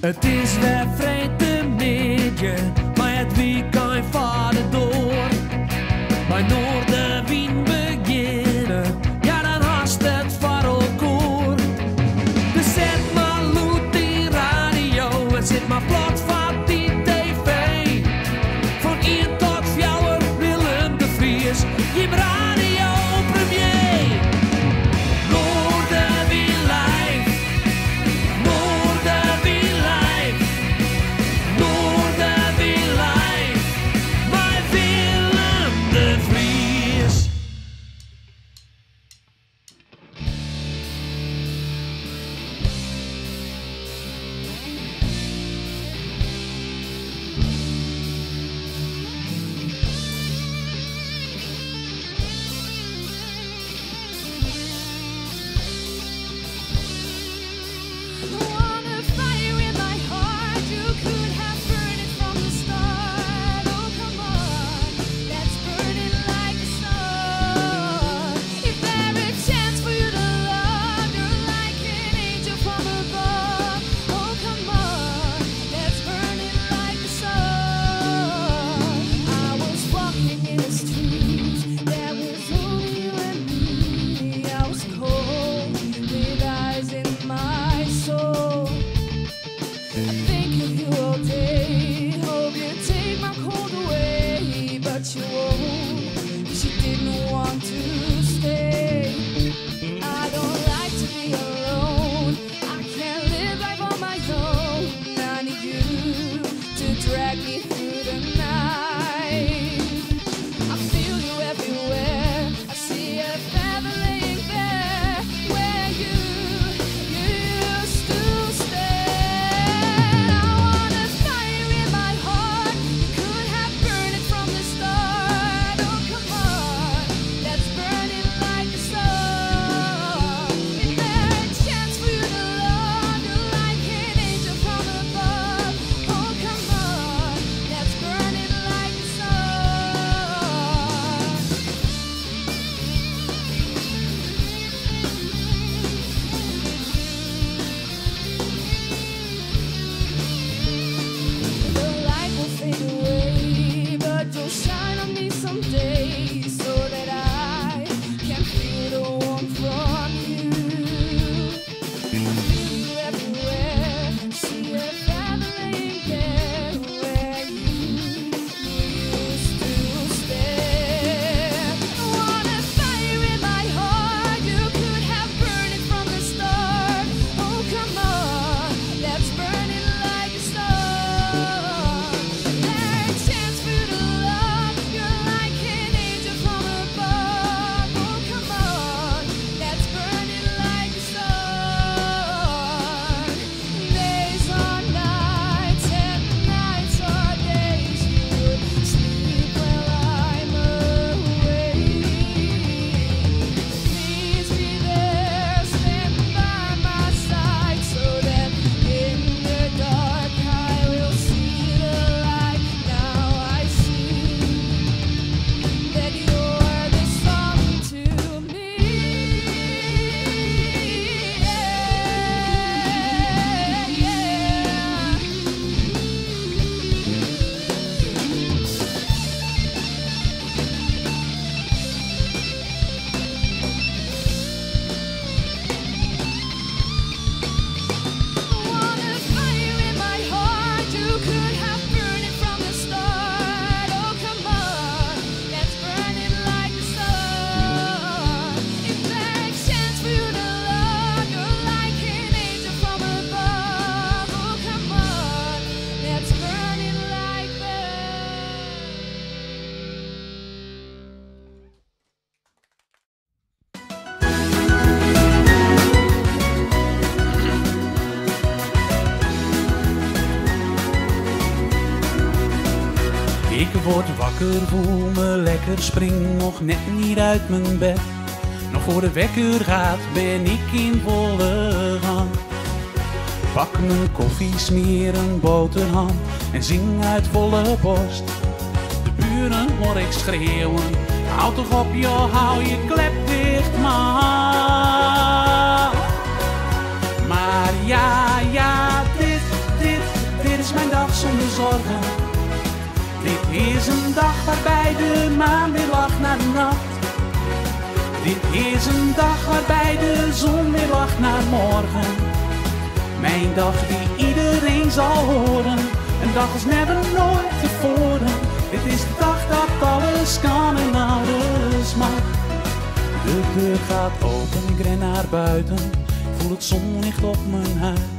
Het is weer vrijdagmiddag, maar het weekend vaart door. Bij Noorderwien beginnen, ja dan haast het voor elkaar. Dus zet maar loet die radio en zet maar plat van die tv. Van 1 tot 4 Willem de Vries, je radio premier. Noorderwien live, Noorderwien live, Noorderwien live, bij Willem de Vries. Wanna fire in my heart, you could have burned it from the start. Oh come on, let's burn it like the sun. If there a chance for you to love, you're like an angel from above. Oh come on, let's burn it like the sun. I was walking in the streets, there was only you and me. I was cold, with eyes in my soul. I think of you all day. Hope you take my cold away, but you won't, 'cause you didn't want to stay. I don't like to be alone. I can't live life on my own. I need you to drag me through the night. I feel you everywhere. I see a feather laying there where you used to stand. I want a fire in my heart. You could have burned it from the start. Oh come on, let's burn it like the sun. If there's a chance for you to love, you're like an angel from above. Oh come on, let's burn it like the sun. The light will fade away, but you'll shine on me someday, so that I can feel the warmth from you. I feel you everywhere, see a feather laying there where you used to stand. I want a fire in my heart, you could have burned it from the start. Oh come on, let's burn it like the sun. There's a chance for you to love, you're like an angel from above. Oh come on, let's burn it like the sun. Days are nights and nights are days. You would sleep while I'm away. Please be there, stand by my side, so that in the dark I will see the light. Now I see that you're the song to me. I want a fire in my heart, you could have burned it from the start. Oh come on, let's burn it like the sun. If there's a chance for you to love, you're like an angel from above. Oh come on, let's burn it like that. Ik word wakker, voel me lekker, spring nog net niet uit mijn bed. Nog voor de wekker gaat, ben ik in volle gang. Pak mijn koffie, smeer een boterham en zing uit volle borst. De buren hoor ik schreeuwen, houd toch op joh, hou je klep dicht man. Maar ja, dit zorgen. Dit is een dag waarbij de maan weer lacht naar de nacht. Dit is een dag waarbij de zon weer lacht naar morgen. Mijn dag die iedereen zal horen. Een dag als never nooit tevoren. Dit is de dag dat alles kan en alles mag. De deur gaat open, ik ren naar buiten. Ik voel het zonlicht op mijn huid.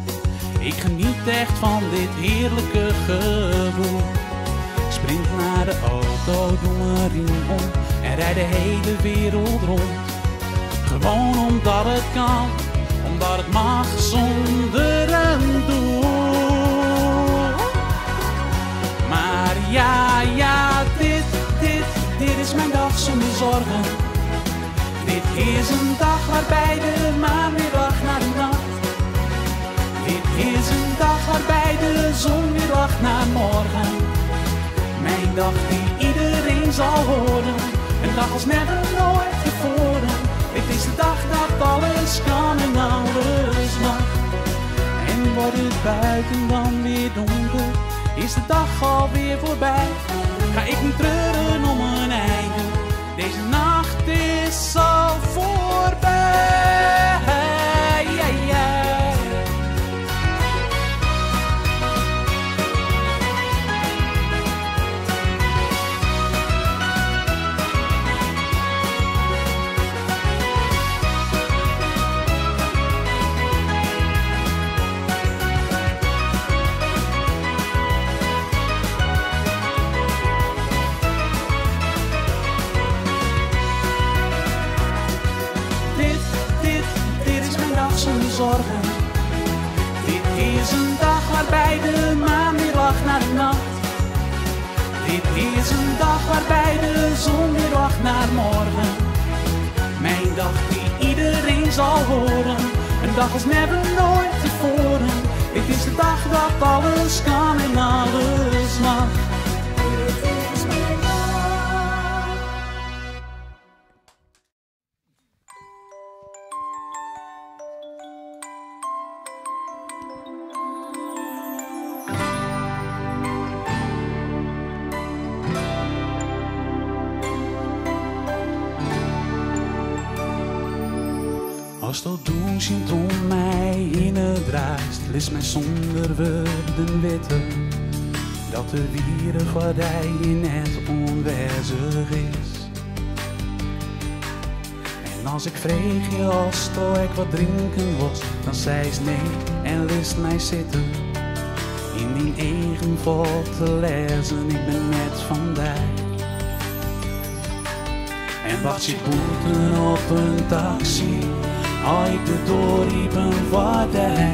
Ik geniet echt van dit heerlijke gevoel. Sprint naar de auto, doe mijn riem om en rijd de hele wereld rond. Gewoon omdat het kan, omdat het mag zonder een doel. Maar ja, dit is mijn dag zonder zorgen. Dit is een dag waarbij de maan weer lacht naar de nacht. Dit is een dag waarbij de zon weer lacht naar morgen. Mijn dag die iedereen zal horen. Een dag als never nooit tevoren. Dit is de dag dat alles kan en alles mag. En wordt het buiten dan weer donker, is de dag alweer voorbij. Ga ik niet treuren om een einde. Deze nacht is al voorbij. Zorgen. Dit is een dag waarbij de maan weer lacht naar de nacht. Dit is een dag waarbij de zon weer lacht naar morgen. Mijn dag die iedereen zal horen. Een dag als never nooit tevoren. Dit is de dag dat alles kan en alles mag. Als dat douchend om mij in het draait, leest mij zonder woorden weten dat de wierenvaardij net onwijzig is. En als ik vreeg je als toch ik wat drinken was, dan zei ze nee en liet mij zitten. In die eigen vol te lezen, ik ben net van dijk. En wacht je boeten op een taxi, al ik de doorriepen vaardij.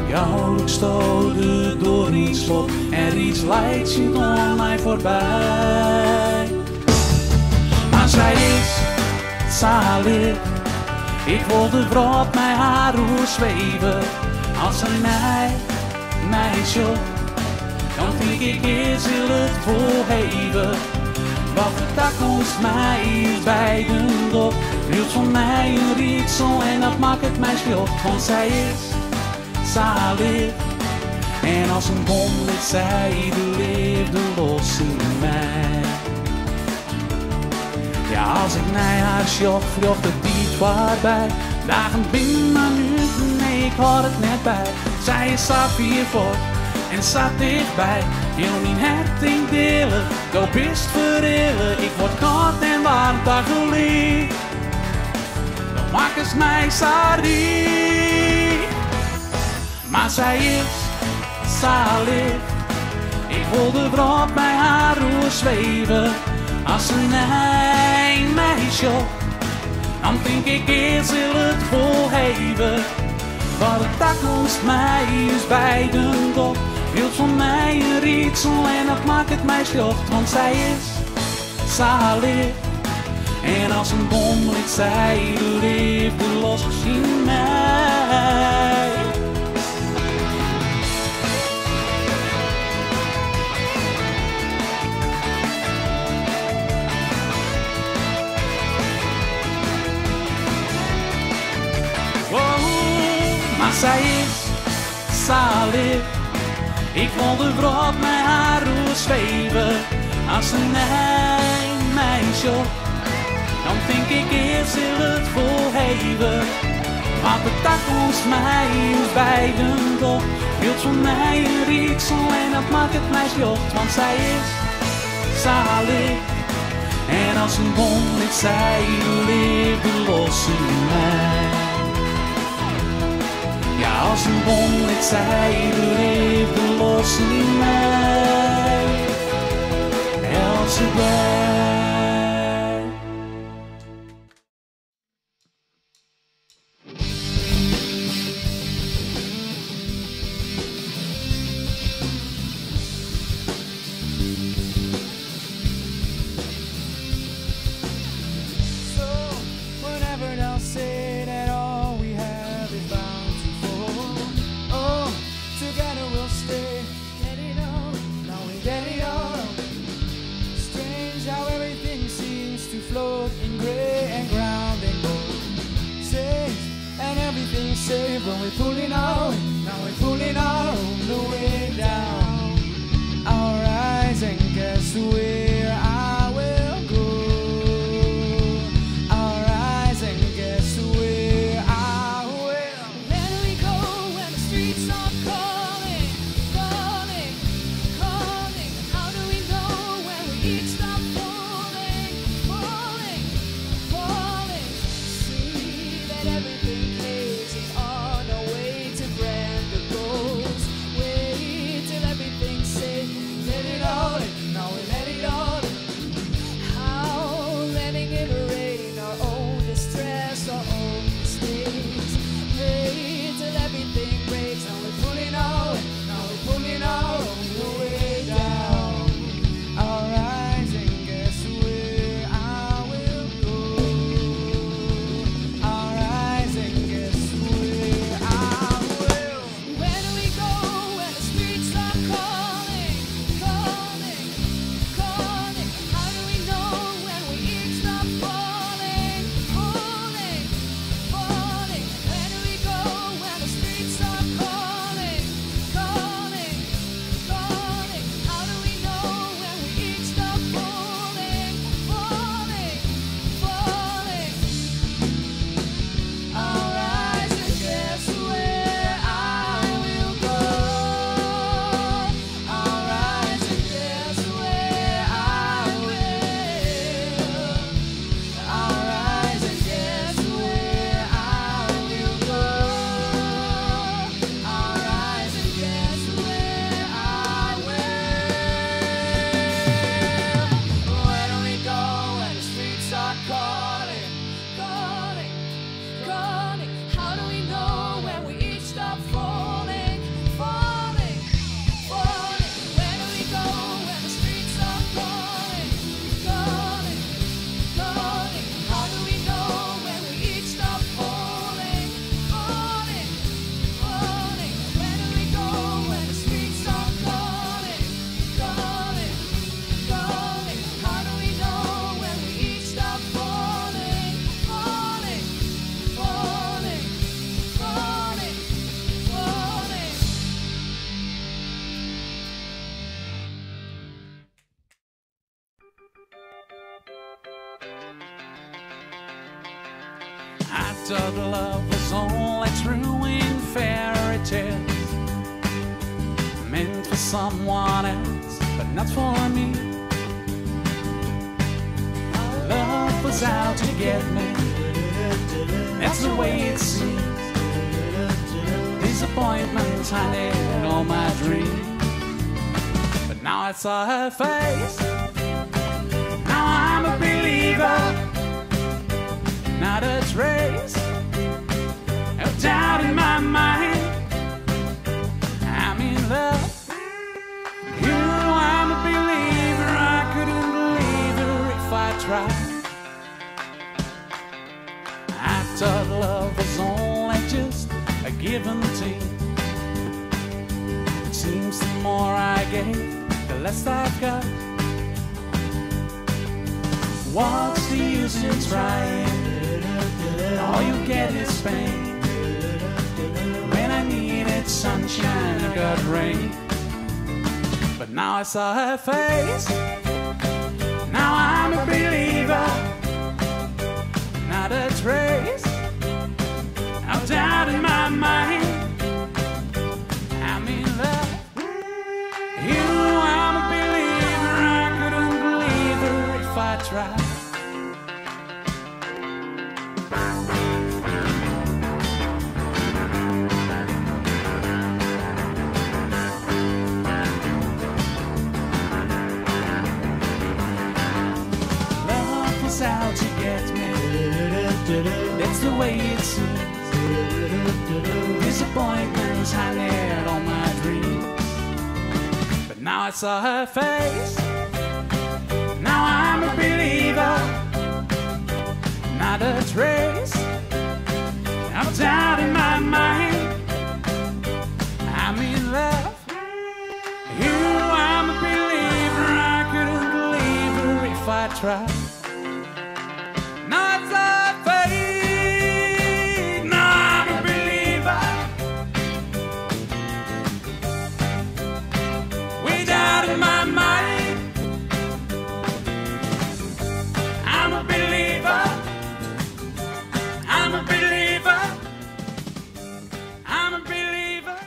Jouwelijk stoten door iets op en iets leidt je aan mij voorbij. Maar zij is zalig, ik wil de vrouw op mijn haar hoe zweven. Als ze meisje, dan denk ik eerst wil het volgeven. Wat de toekomst mij is bij de dop, wilt van mij een rietsel en dat maakt het mij schuld. Want zij is zalig en als een bom ligt zij de liefde los in mij. Ja, als ik naar haar sjoch, vloog het niet voorbij. Dagen binnen minuten, nee ik hoor het net bij. Zij is zat hier voor en zat dichtbij. Heel mijn hart in delen, go best verillen. Ik word koud en warm dagelijks. Dan maakt het mij sorry. Maar zij is zalig. Ik wil de vrouw op mijn haar hoe zweven. Als een meisje, dan denk ik eerst wil het volgeven. Wat de toekomst mij is bij de dop, wilt van mij een rietsel en dat maakt het mij schuld. Want zij is zalig en als een bom ligt zij de liefde los in mij. Maar zij is zalig Ik wil de wrot met haar zweven. Als een eind meisje, dan denk ik eerst heel het volheven. Maar betak ons mij ons beiden toch. Wilt van mij een rietsel en dat maakt het meisje jocht. Want zij is zalig. En als een bom ligt zij leven los in mij. Ja, als een bom ligt zij leven los in mij. Else bij. Safe when we're pulling out, now we're pulling out the way down. Our eyes and guess where I will go. Our eyes and guess where I will. Where do we go when the streets are calling, calling, calling? How do we know when we each stop falling, falling, falling? See that everything plays on our way to grander goals. Wait till everything's safe. Let it all in, now we let it all in. How letting it rain our own distress, our own mistakes. Wait till everything breaks. Now we're pulling out, now we're pulling out the way down. Our eyes and guess where I will go. Our eyes and guess where I will. Where do we go when the streets are calling, calling, calling? How do we know when we each stop falling, falling, falling? Where do we go when the streets are calling, calling, calling? How do we know when we each stop falling, falling, falling? Our eyes and guess where I will go. Our eyes and guess where I will. Our eyes and guess where I will go. Our eyes and guess where I will. Where do we go when the streets are calling? Calling, calling. How do we know when we each stop falling, falling, falling? Where do we go when the streets are calling, calling, calling? How do we know when we each stop falling, falling, falling? Where do we go when the streets are calling, calling, calling? How do we know when we each stop falling, falling, falling, falling, falling? I thought love was only true in fairy tales, meant for someone else, but not for me. Love was out to get me, that's the way it seems. Disappointment hiding in all my dreams, but now I saw her face. Now I'm a believer, not a trace of doubt in my mind. I'm in love. You know I'm a believer. I couldn't believe her if I tried. I thought love was only just a give and take. It seems the more I gave, the less I've got. What's the use in trying? All you get is pain. When I needed sunshine, I got rain. now I saw her face. Now I'm a believer, not a trace of doubt in my mind. I'm in love. You know I'm a believer. I couldn't believe her if I tried. Out to get me. That's the way it seems. Disappointments highlight all my dreams. But now I saw her face. Now I'm a believer, not a trace of doubt in my mind. I'm in love. You know I'm a believer. I couldn't believe her if I tried. In my mind, I'm a believer, I'm a believer, I'm a believer.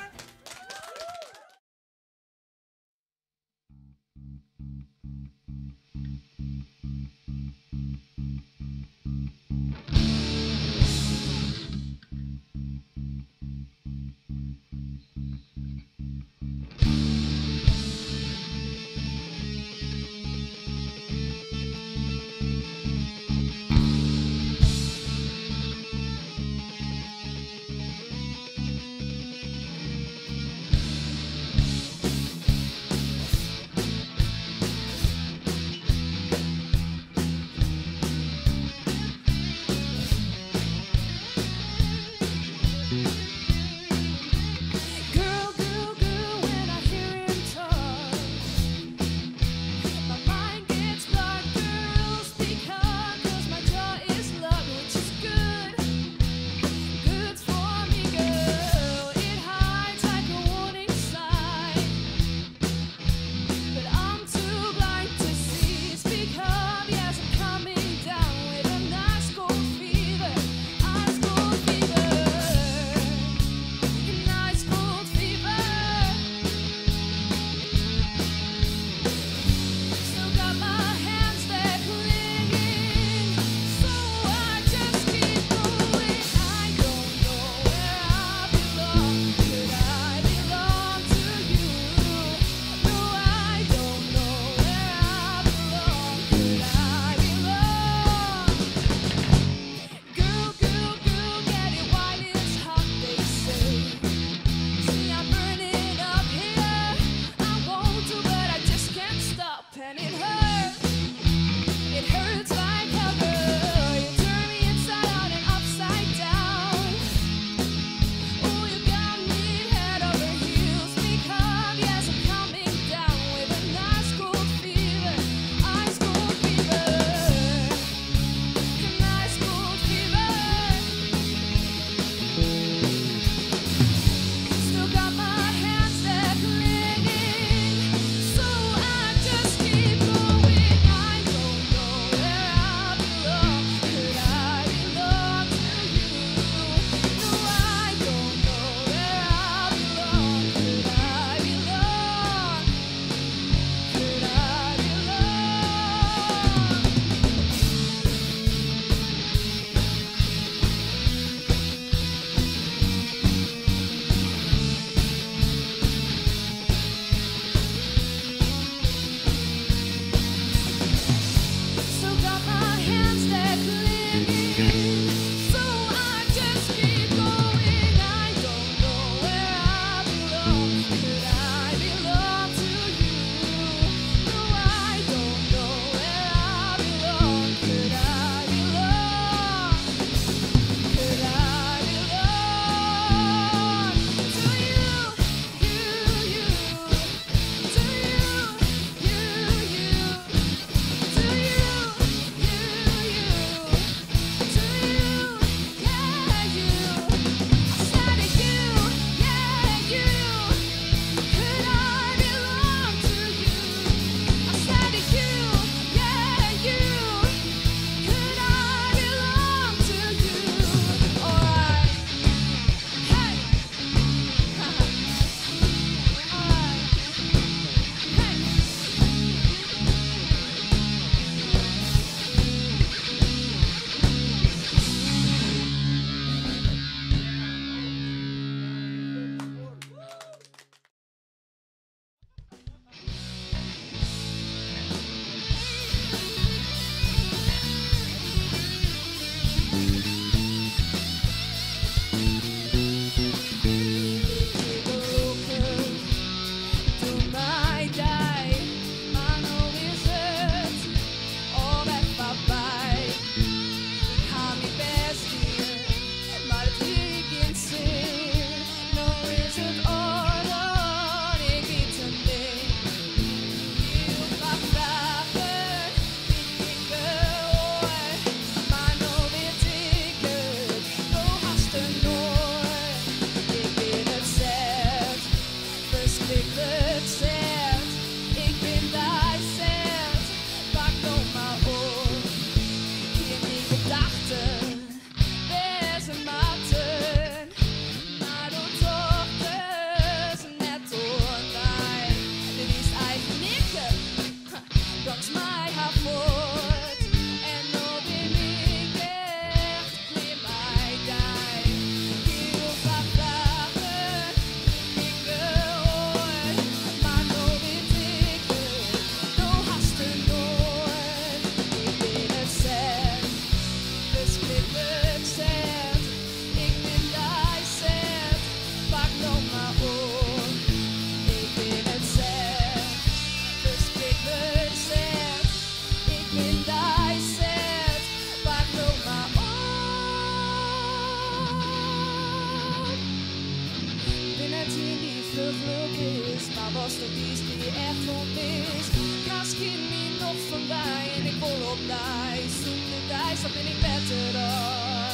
echte geluk is. Maar was dat iets die je echt onmist? Misschien niet nog vandaag en ik wil op die. Zonder die, zo ben ik beter dan.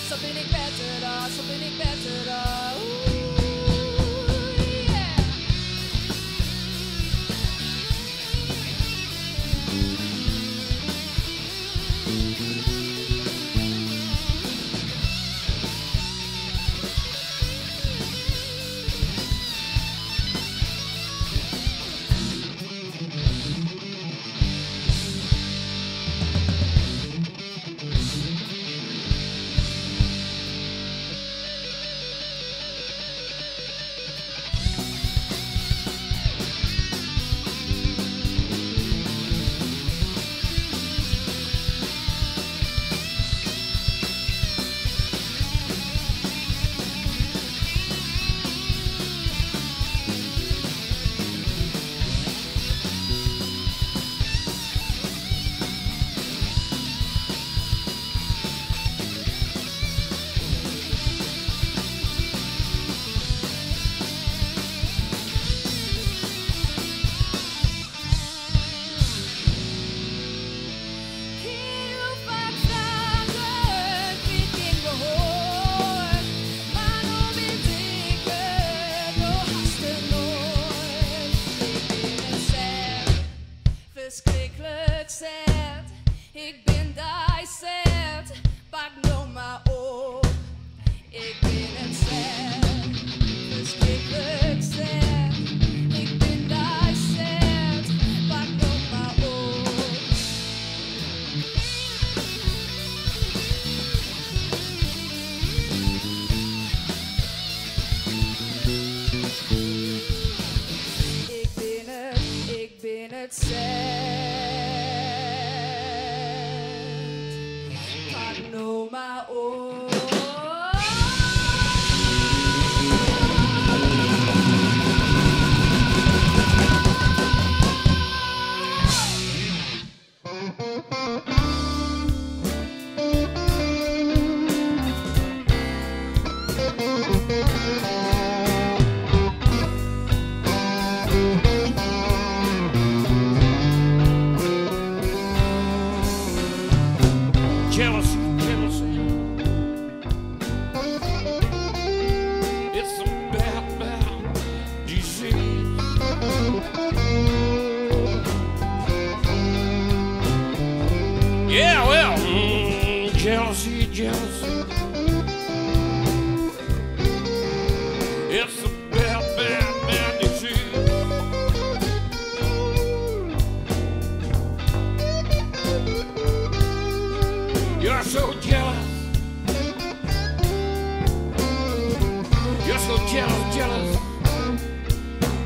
Zo ben ik beter dan, zo ben ik beter dan. Verschrikkelijk zet, ik ben daar zet, pak nou maar op. Ik ben het zet, verschrikkelijk zet, ik ben daar zet, pak nou maar op. Ik ben het zet. Pak nou maar op. Jealousy, jealousy. It's a bad, bad disease. Yeah, well, jealousy, jealousy. It's a bad, bad, bad disease. You're so jealous. You're so jealous, jealous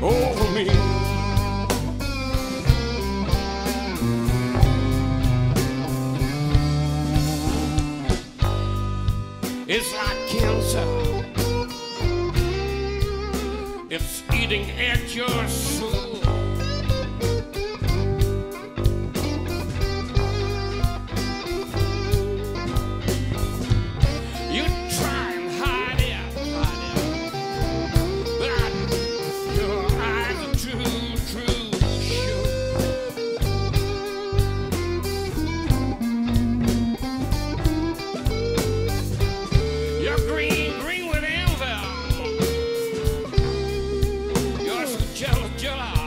over me. It's like cancer. It's eating at your soul. You try and hide it, but your eyes are too sure. You're green, green with envy. You're so jealous, jealous.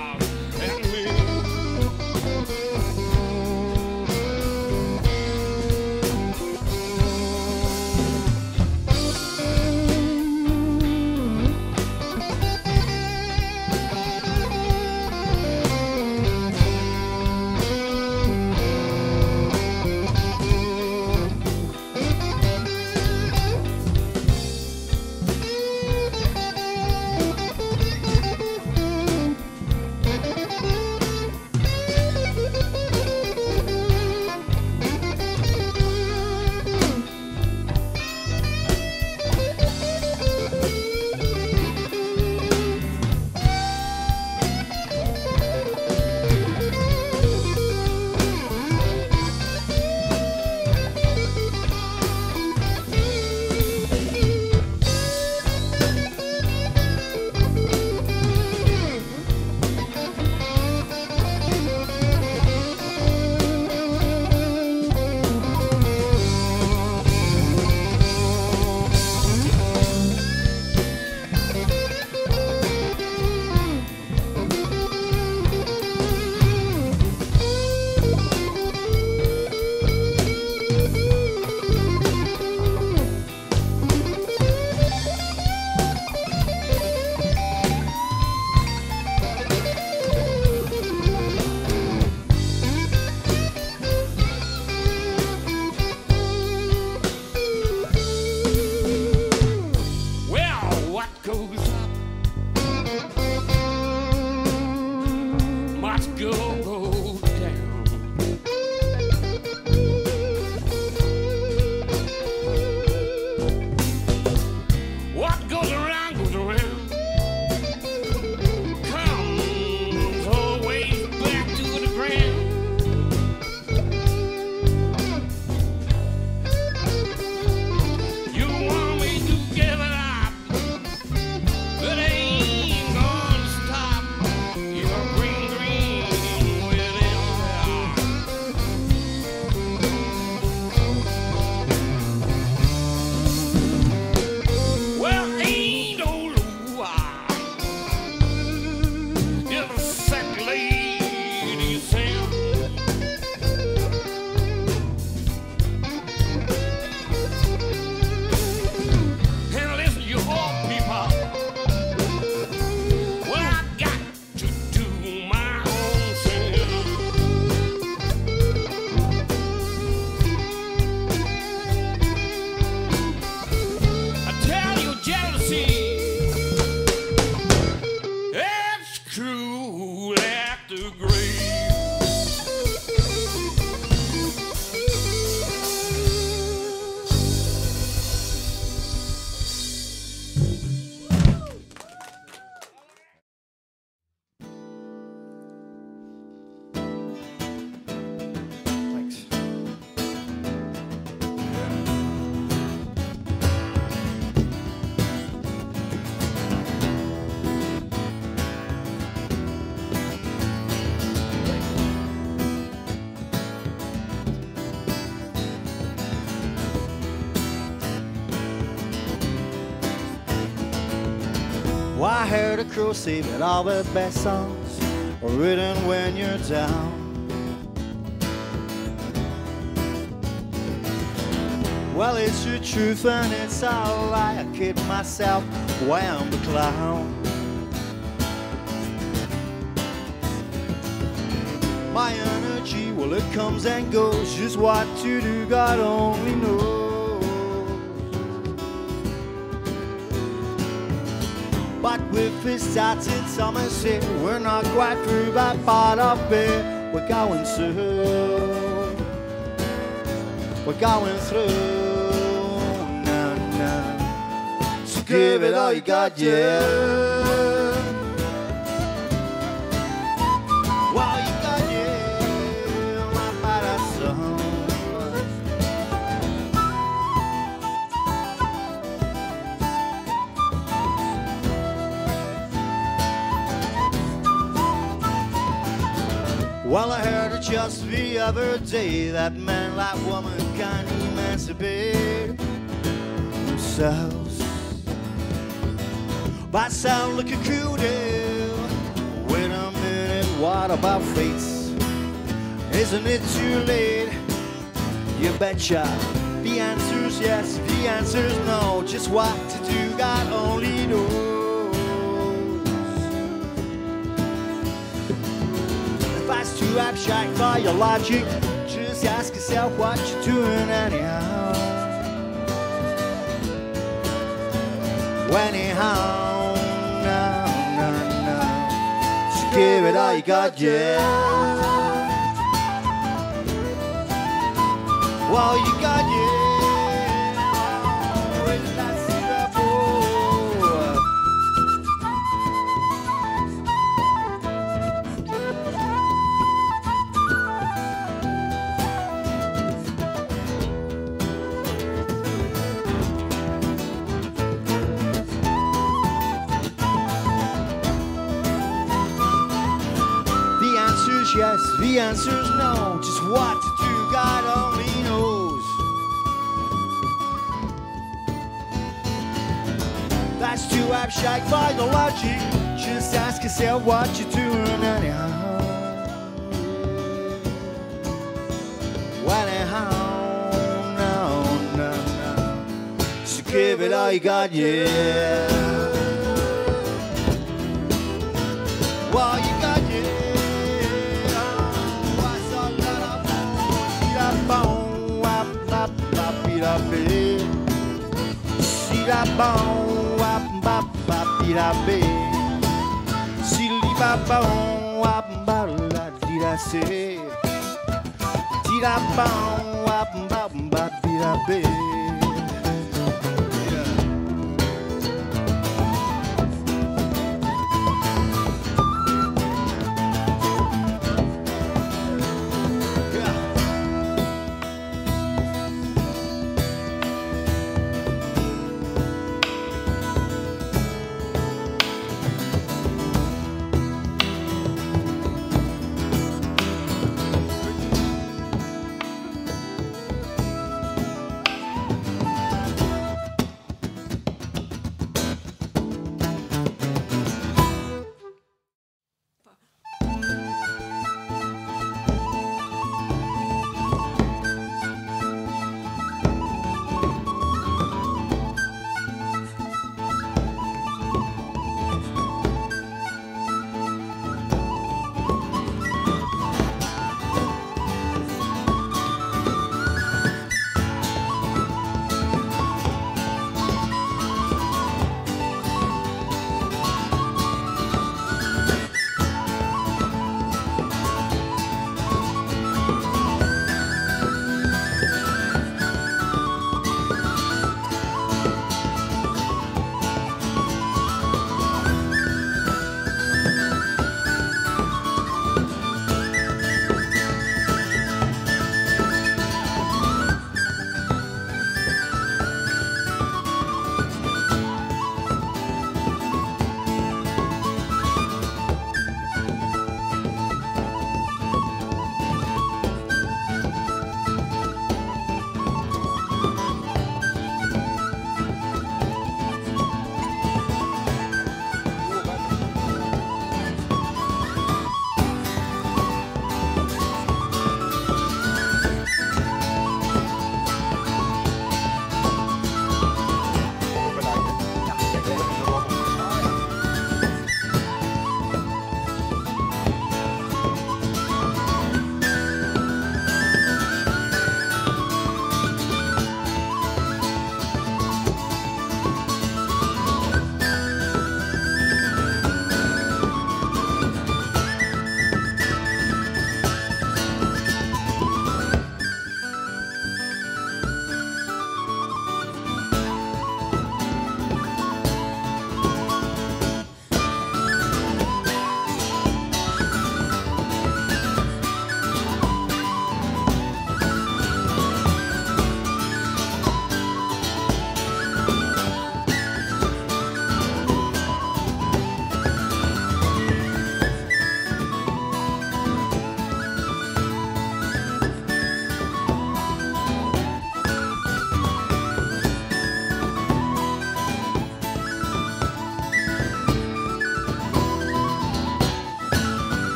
heard a crow say that all the best songs are written when you're down. Well, it's the truth and it's all right. I kid myself why I'm the clown. My energy, well, it comes and goes. Just what to do, God only knows. But with this started summer set, we're not quite through that part of it. We're going through. We're going through. So give it all you got, yeah. Well, you got, yeah, my bad song. Well, I heard it just the other day that man like woman can emancipate themselves. That sound like a cool deal. Wait a minute, what about fates? Isn't it too late? You betcha. The answer's yes, the answer's no. Just what to do, God only knows. If that's too abstract for your logic, just ask yourself what you're doing anyhow. Anyhow. Give it all you got, yeah. Well, you got, yeah. Where did I see that boy? Yes, the answer's no. Just what to do, God only knows. That's too abstract by the logic. Just ask yourself what you're doing anyhow. Well, anyhow, no. So give it all you got, yeah. Well, you got, yeah. Si la bon wap bap bap di la be, si li ba bon wap bap la di la se, di la bon wap bap bap di la be.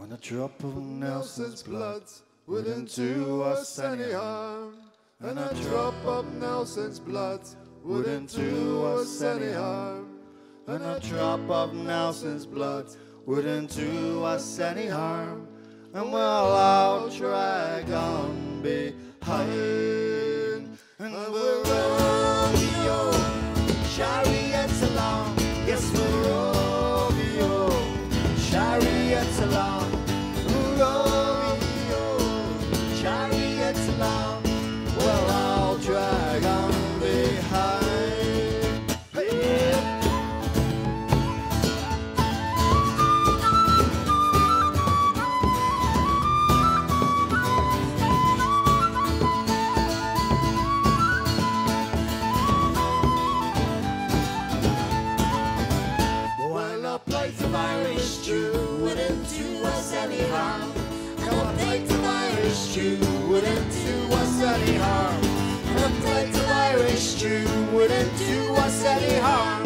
When a drop of Nelson's blood wouldn't do us any harm. And a drop of Nelson's blood wouldn't do us any harm. And a drop of Nelson's blood wouldn't do us any harm. And we'll all drag on behind. And we'll roll the old chariots along. Yes, we'll roll the old chariots along. We'll roll the old chariots along. We'll all drag on behind. Wouldn't do us any harm. No plate of Irish stew wouldn't do us any harm. No plate of Irish stew wouldn't do us any harm.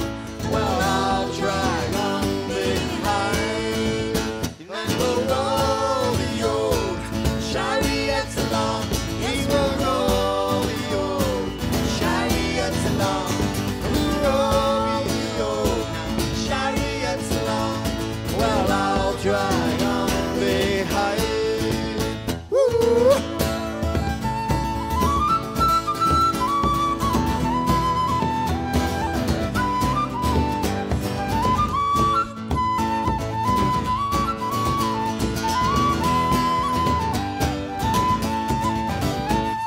Well, I'll drag on behind. And we'll roll the old chariots along. Yes, we'll roll the old chariots along. We'll roll the old chariots along. Well, I'll drag on behind. Woo!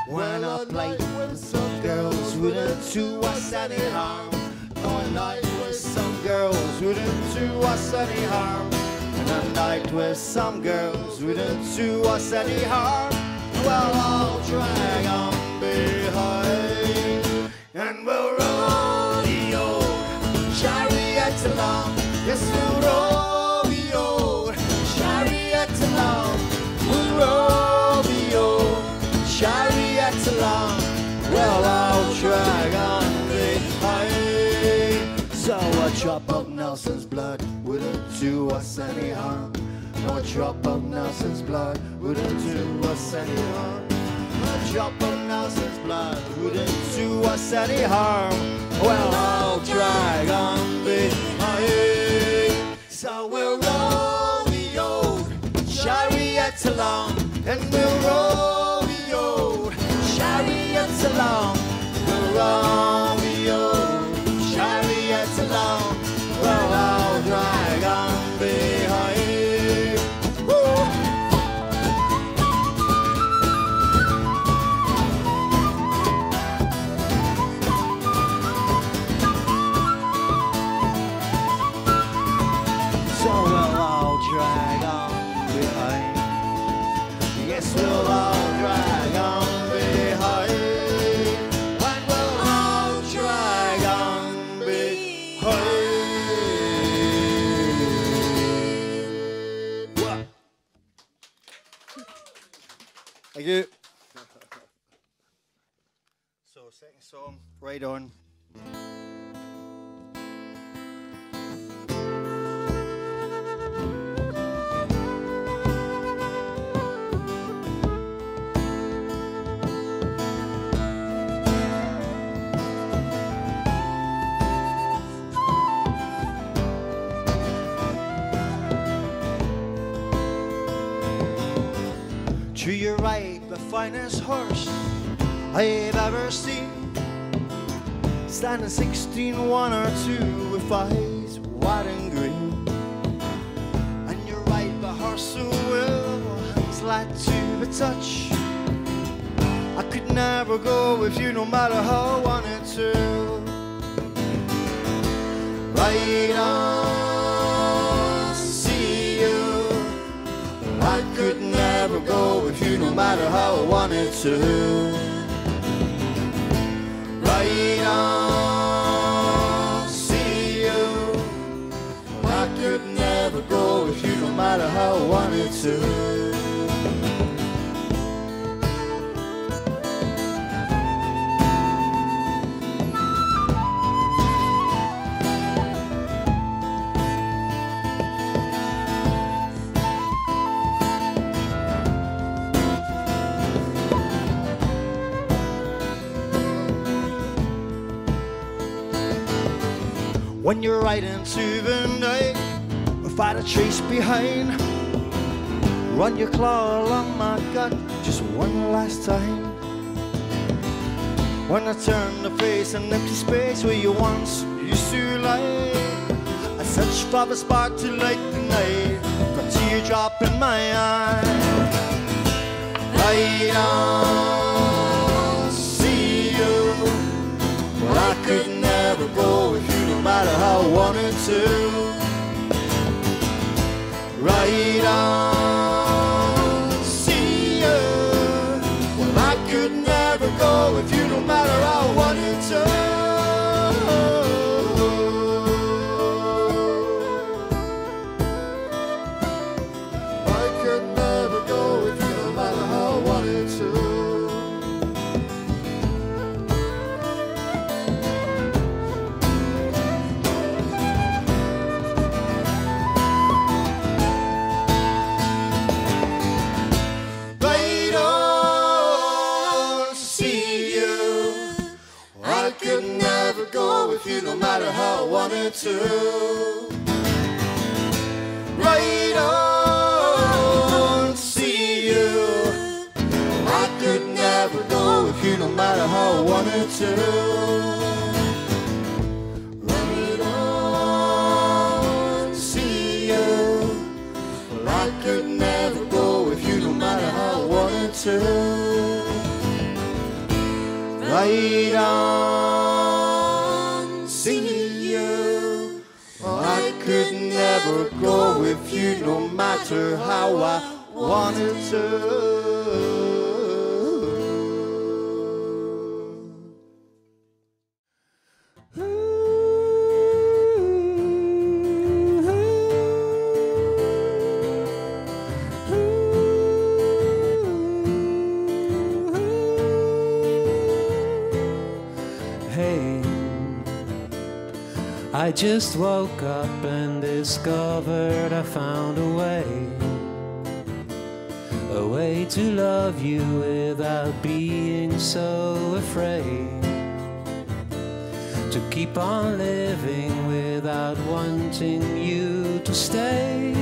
When I played with some girls wouldn't do us any harm. No, a night with some girls wouldn't do us any harm. And a night with some girls wouldn't do us any harm. Well, I'll drag on behind. And we'll roll the old chariot along. Yes, we'll roll the old chariot along. We'll roll the old chariot along. Well, I'll drag on behind. So a drop of Nelson's blood wouldn't do us any harm. No, a drop of Nelson's blood wouldn't do us any harm. A drop of Nelson's blood wouldn't do us any harm. Well, I'll drag on behind. So we'll roll the old chariot along. And we'll roll the old chariot along. We'll roll the old chariot along. Well, I'll drag on behind. Woo! So we'll all drag on behind. Yes, we'll all drag on behind. And we'll all drag on behind. Thank you. So, second song, Right On. To your right, the finest horse I've ever seen, standing 16, 1 or 2 with eyes white and green. And your right, the horse who will, hands light to the touch. I could never go with you no matter how I wanted to. Right on, see you. I could never go with you no matter how I wanted to. Right on, see you. I could never go with you no matter how I wanted to. when you're right into the night. Fight a chase behind, run your claw along my gut just one last time. When I turn to face an empty space where you once used to lie, I search for the spark to light the night, a teardrop in my eye. I don't see you, but I could never go with you no matter how I wanted to. Right on, see you. Well, I could never go with you no matter how I wanted to. I could never go with you no matter how I wanted to. You no matter how I wanted to. Right on, see you. I could never go with you no matter how I wanted to. Right on, see you. I could never go with you no matter how I wanted to. Right on, see you. I could never go with you no matter how I wanted to. I just woke up and discovered I found a way to love you without being so afraid, to keep on living without wanting you to stay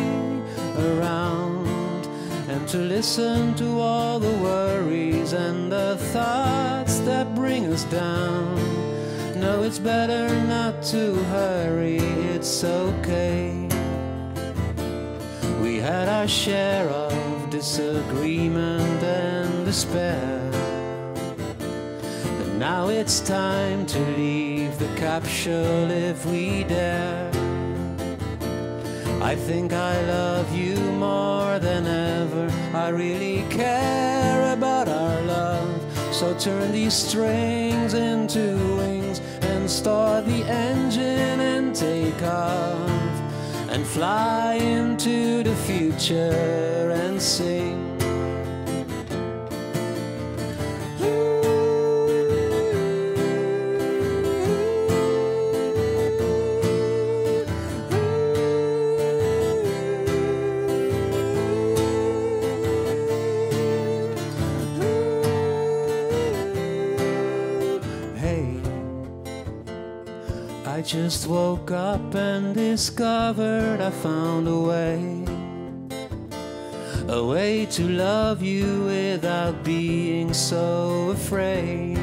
around, and to listen to all the worries and the thoughts that bring us down. No, it's better not to hurry, it's okay. We had our share of disagreement and despair, and now it's time to leave the capsule if we dare. I think I love you more than ever, I really care about our love. So turn these strings into wings and start the engine and take off, and fly into the future and sing. I just woke up and discovered I found a way to love you without being so afraid,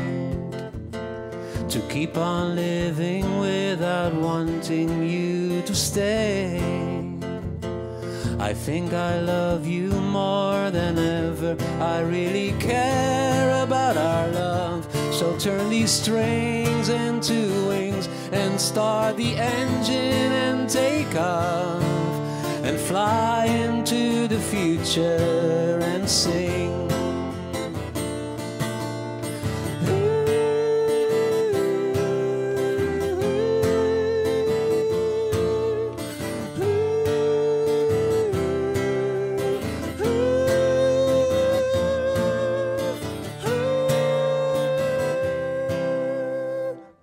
to keep on living without wanting you to stay. I think I love you more than ever, I really care about our love. So turn these strings into wings and start the engine and take off, and fly into the future and sing.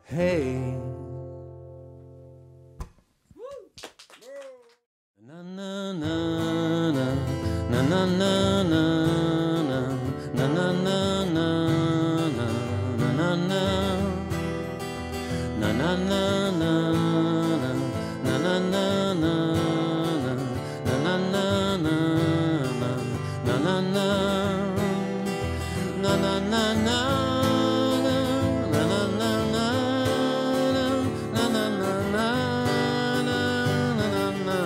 Hey. Na na na na na na na na na na na na na na na na na na na na na na na, na na na na, na na na na, na na na na, na na na.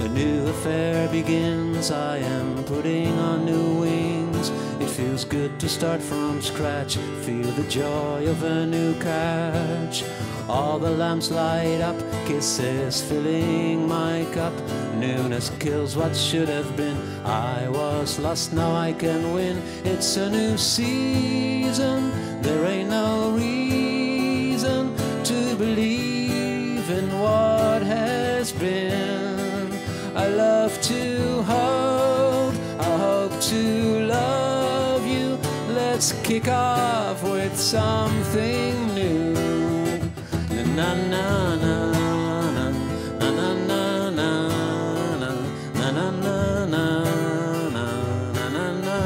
A new affair begins, I am putting on new wings. It feels good to start from scratch, feel the joy of a new catch. All the lamps light up, kisses filling my cup. Newness kills what should have been. I was lost, now I can win. It's a new season, there ain't no reason to believe in what has been. I love to hope, I hope to love you. Let's kick off with something new. Na na na na na na na na na na na na na.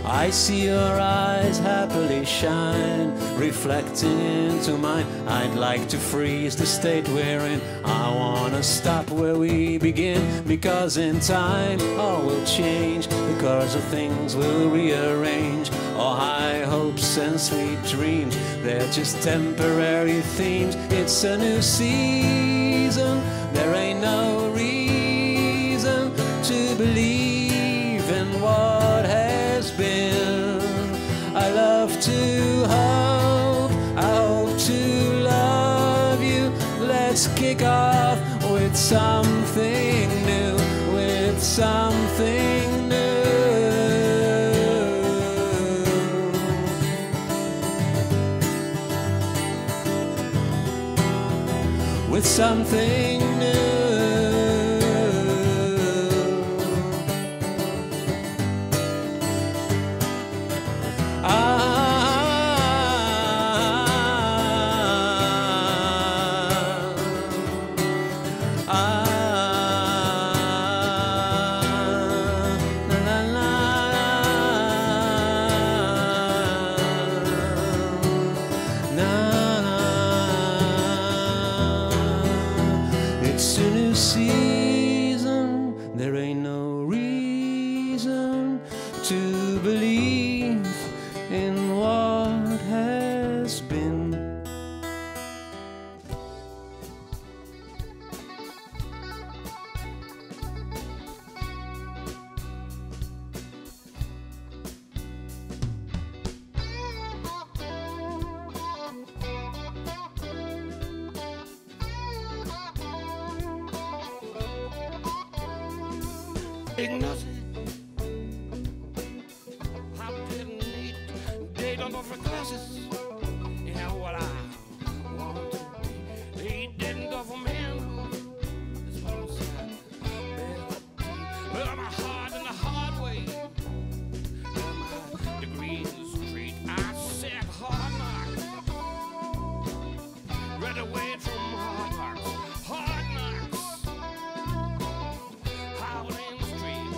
I see your eyes happily shine, reflecting into mine. I'd like to freeze the state we're in. I wanna stop where we begin, because in time all will change. The course of things will rearrange. All high hopes and sweet dreams, they're just temporary themes. It's a new season, there ain't no reason to believe in what has been. I love to hope, I hope to love you. Let's kick off with something new, with something new. With something new. It's a new season, there ain't no reason to believe in what has been. Ignorance, I didn't need date on for classes. Yeah, what I want to be. He didn't go for men. That's what I'm saying. Well, my heart in the hard way. My degree in the street, I said hard knocks. Right away from hard knocks. Hard knocks. Howling street.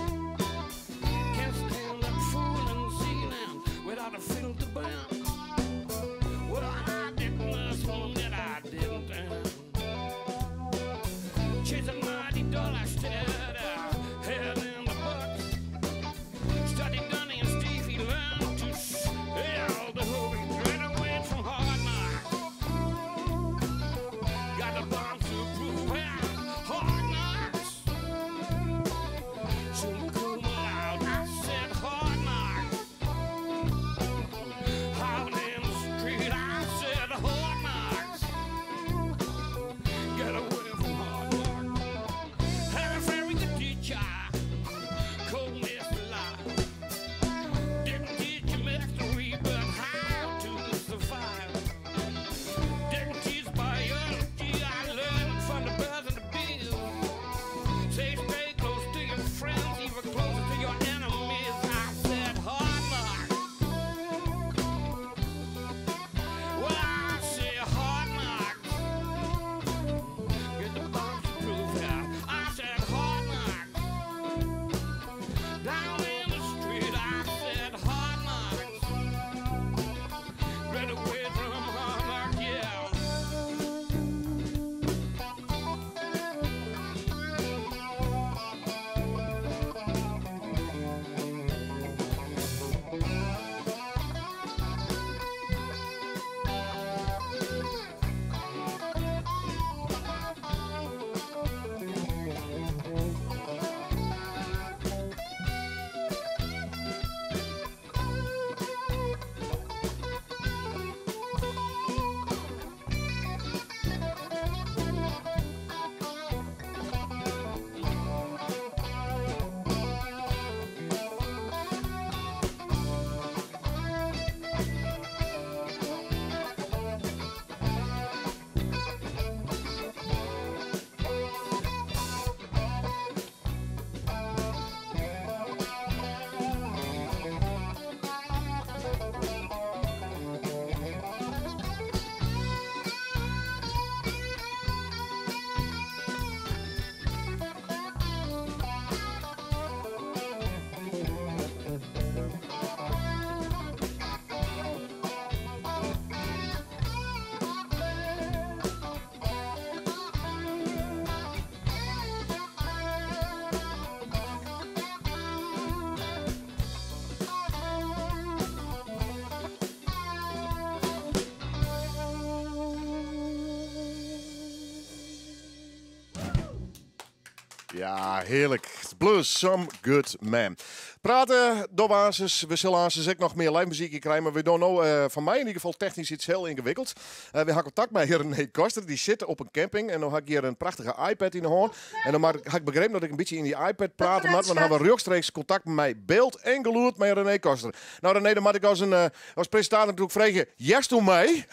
Can't stand that fooling ceiling without a filter band. Ja, heerlijk. Blues, Some Good Man. Praten, doorwaarses, we zullen ook nog meer live muziek krijgen, maar we doen nou van mij in ieder geval technisch iets heel ingewikkeld. We hebben contact met René Koster, die zit op een camping en dan heb ik hier een prachtige iPad in de hand. En dan heb ik begrepen dat ik een beetje in die iPad praten moet, want dan hebben we rechtstreeks contact met mij, beeld en geluid met René Koster. Nou René, dan moet ik als presentator natuurlijk vragen, yes doe mij?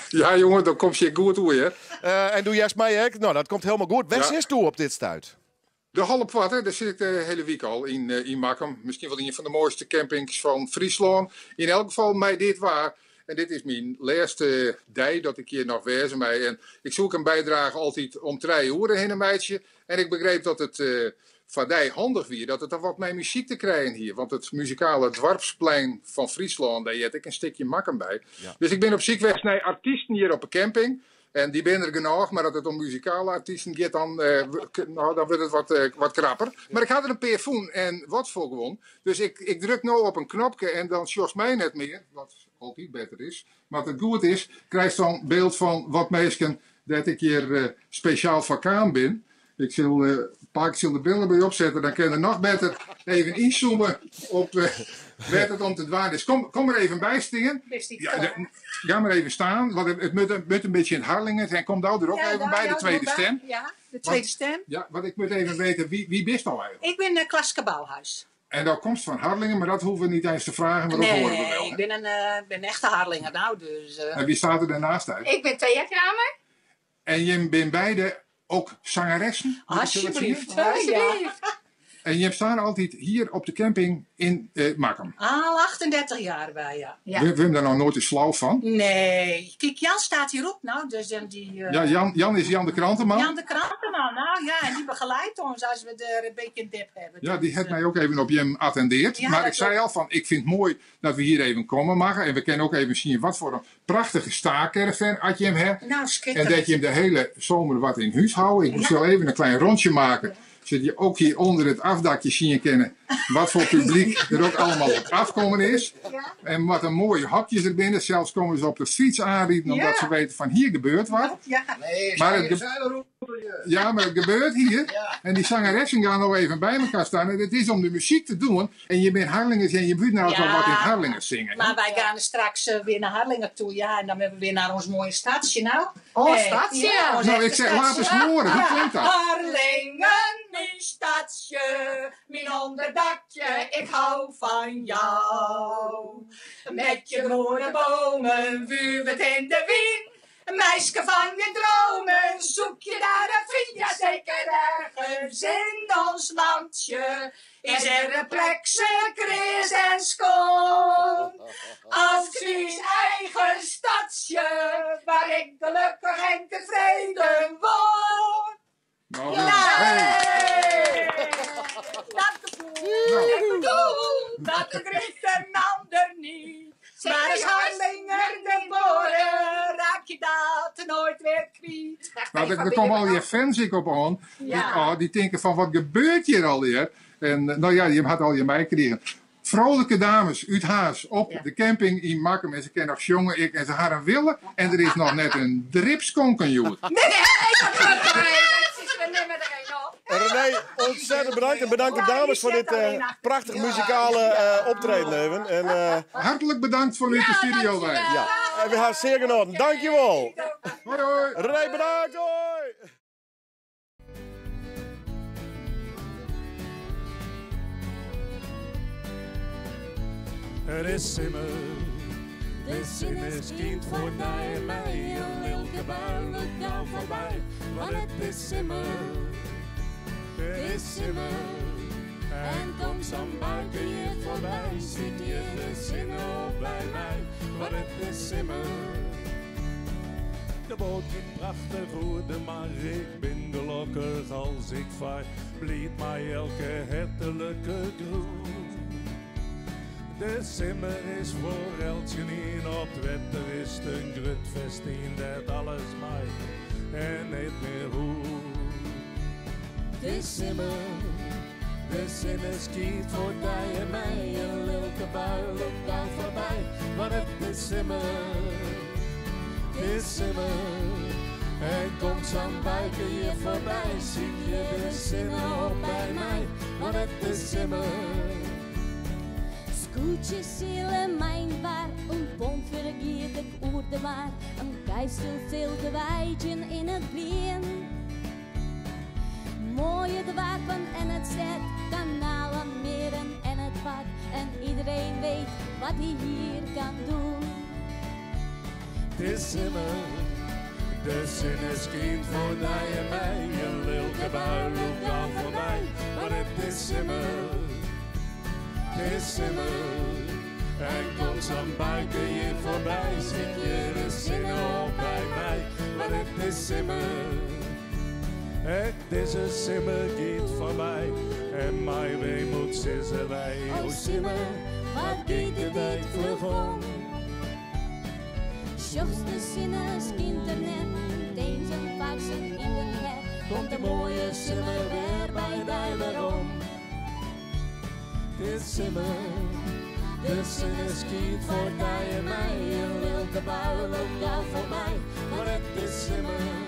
Ja jongen, dan komt je goed toe hè. En doe yes mij ook? Nou, dat komt helemaal goed. Waar zit toe op dit stuit? De Hallepwad, hè, daar zit ik de hele week al in Makkum. Misschien wel een van de mooiste campings van Friesland. In elk geval mij dit waar. En dit is mijn laatste dag dat ik hier nog wezen mij. En ik zoek een bijdrage altijd om 3 uur heen een meidje. En ik begreep dat het van die handig weer dat het er wat met muziek te krijgen hier. Want het muzikale dorpsplein van Friesland, daar heb ik een stukje Makkum bij. Ja. Dus ik ben op zoek geweest naar artiesten hier op een camping. En die ben er genoeg, maar dat het om muzikale artiesten gaat, dan wordt het wat krapper. Maar ik had er een paar van en wat voor gewoon. Dus ik druk nu op een knopje en dan sjors mij net meer, wat altijd beter is. Maar wat het goed is, krijg je dan beeld van wat mensen dat ik hier speciaal vakkaan ben. Ik zal de brillen bij opzetten, dan kun je nog beter even inzoomen op waar het om te draaien is. Kom er even bij, Stingen. Ga maar even staan, want het moet een beetje in Harlingen. En kom daar er ook even bij, de tweede stem. Ja, de tweede stem. Ja, want ik moet even weten, wie bist nou eigenlijk? Ik ben Klaske Bouwhuis. En dat komt van Harlingen, maar dat hoeven we niet eens te vragen, maar dat horen we wel. Nee, ik ben een echte Harlinger nou, dus... En wie staat er daarnaast uit? Ik ben Thea Kramer. En je bent beide ook zangeressen? Alsjeblieft. En je staan altijd hier op de camping in Makkum. Al 38 jaar bij, ja. We hebben daar nog nooit een slauw van. Nee. Kijk, Jan staat hierop nou, dus dan die... Ja, Jan is Jan de Krantenman. Jan de Krantenman, nou ja, en die begeleidt ons als we er een beetje een dip hebben. Ja, die heeft mij ook even op je attendeerd. Ja, maar ik zei al van, ik vind het mooi dat we hier even komen mogen. En we kunnen ook even zien wat voor een prachtige staakerven had je hem hebt. Nou, En schitterend. dat je hem de hele zomer wat in huis houden. Ik moest wel even een klein rondje maken. Zodat je ook hier onder het afdakje zien kennen wat voor publiek er ook allemaal op afkomen is. En wat een mooie hokjes er binnen. Zelfs komen ze op de fiets aanrieden omdat ze weten van hier gebeurt wat. Ja. Maar het gebeurt hier. En die zangeressen gaan nou even bij elkaar staan. En het is om de muziek te doen. En je bent Harlingers en je moet nou ook wel wat in Harlingers zingen. Maar wij gaan straks weer naar Harlingen toe, ja. En dan hebben we weer naar ons mooie stadje, nou. Stadje. Ja, ons Nou, ik echte zeg, laat eens stadje. horen. Hoe klinkt dat? Harlingen, mijn stadje, mijn onderdakje, ik hou van jou. Met je groene bomen, wuwet in de wind. Meisje van je dromen, zoek je daar een vriend. Ja, zeker ergens in ons landje is er een plek, ze kris en schoon. Als Fries eigen stadje, waar ik gelukkig en tevreden woon. Nou, Nee! Dat gevoel, ik bedoel, dat begrijpt een ander niet. Maar als Harlinger geboren, raak je dat nooit weer kwijt. Nou, er komen al je fans ik op aan. Die denken van, wat gebeurt hier alweer? En nou ja, je had al je mij gekregen. Vrolijke dames uit Haas op de camping in Makkum. En ze kennen nog jongen, ik en ze hadden willen. En er is nog net een dripskonkenjoer. René, ontzettend bedankt. En bedankt de dames voor dit prachtig muzikale optreden even. En, Hartelijk bedankt voor uw studio wij. ja. En we gaan zeer genoten. Dankjewel. Hoi hoi. René, bedankt. Hoi. Het is simmer, de zin is kind voorbij mij. Een lilke bui lukt gauw voorbij, want het is simmer. Het is simmer, en kom zo'n buiten je voorbij. Ziet je de zin op bij mij, want het is simmer. De boot ging prachtig roerde, maar ik ben gelukkig als ik vaar. Bliet mij elke hartelijke groet. De simmer is voor eltje in op het wetter is het een grutfest in dat alles mij en niet meer goed. De simmer schiet voorbij en mij een lilke bui loopt aan voorbij, want het is simmer. De simmer, En komt zo'n buiken hier voorbij, zie je de zinnen op bij mij, want het is immer. Scootjes zielen mijn waar, een pond vergeet ik oer de waar, een geistel stilte wijtjen in het bien. Mooie de wapen en het zet, kanalen, meren en het pad, en iedereen weet wat hij hier kan doen. Het is immer, de zin is geen voor mij en mij, een lilke bui loopt dan voorbij, maar het is immer. Het is immer, en komt zo'n buiken hier voorbij, zie je de zinnen op bij mij, maar het is immer. Het is een simmer gaat voorbij, en mijn weemoed zissen wij. O simmer, wat geht de tijd vlug om? Sjochts de zinnen internet, eens een faxen in de nek, komt de mooie simmer weer bij mij waarom. Het is simmer, de zin is giet voor mij en mij, een lilke bui loopt al voor mij, maar het is simmer.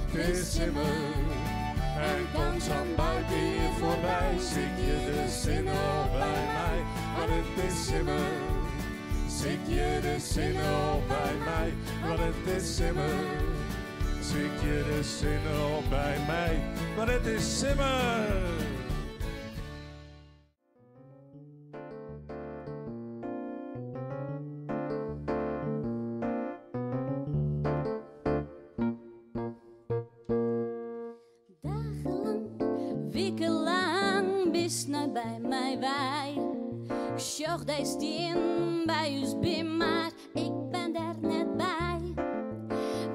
Het is immer, en komt zo'n buiken hier voorbij, zie je de zinnen op bij mij, maar het is immer. Zie je de zinnen op bij mij, maar het is immer. Zie je de zinnen op bij mij, maar het is immer. Wekenlang bis nooit bij mij wij. Ik zocht die steen bij ons bim, maar ik ben er net bij.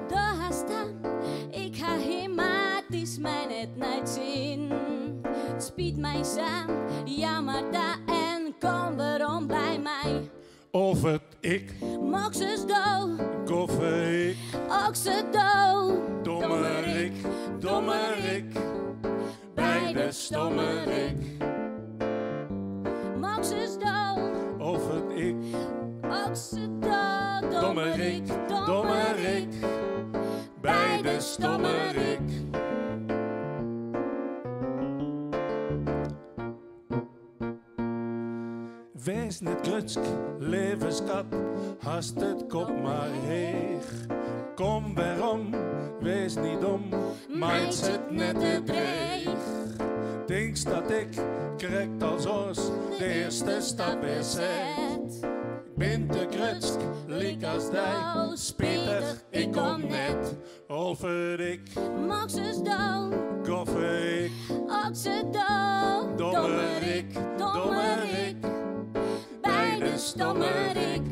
Daar haast dan, ik ga heen, maar het is mij net niet zin. Het spiet mij saam, ja maar daar en kom waarom bij mij. Of het ik, Mox is dood, koffer ik, ook ze dood. dommerik, dommerik, bij de stommerik. Mox is dood, Of het ik, ook ze dood. dommerik, dommerik, bij de stommerik. Wees net krutsk, levenskat, hast het kop maar heeg. Kom waarom, wees niet dom, maakt het net te dreig. Denkst dat ik, correct als oors, de eerste stap is zet. Ik ben te krutsk, liek als dij, spietig, ik kom net. Over ik, Mox is dood, koffer ik, ook ze dood. dommerik, dommerik, bij de stommerik.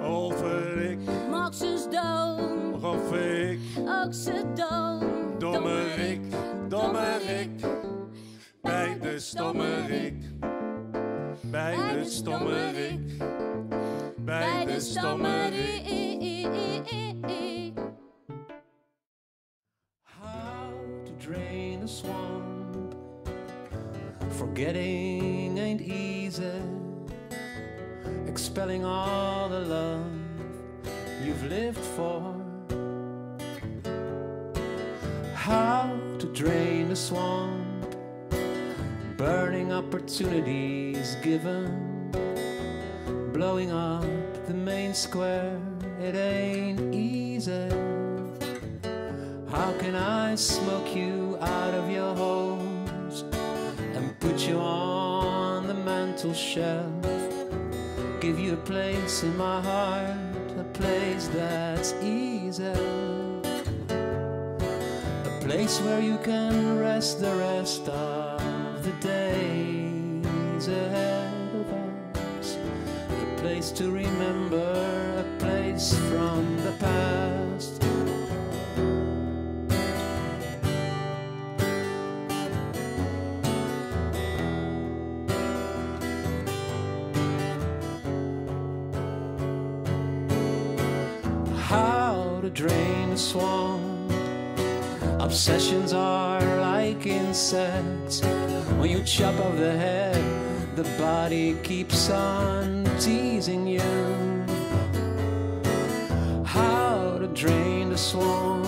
over ik, Mox is dood, of ik, ook ze dood. dommerik, dommerik, bij de stommerik, bij de stommerik, bij de stommerik. How to drain a swamp. Forgetting ain't easy. Expelling all the love you've lived for. How to drain a swamp. Burning opportunities given. Blowing up the main square. It ain't easy. How can I smoke you out of your homes and put you on the mantel shelf? Give you a place in my heart, a place that's easy, a place where you can rest the rest of the days ahead of us, a place to remember, a place from the past. How to drain a swamp. Obsessions are like insects. When you chop off the head, the body keeps on teasing you. How to drain the swamp.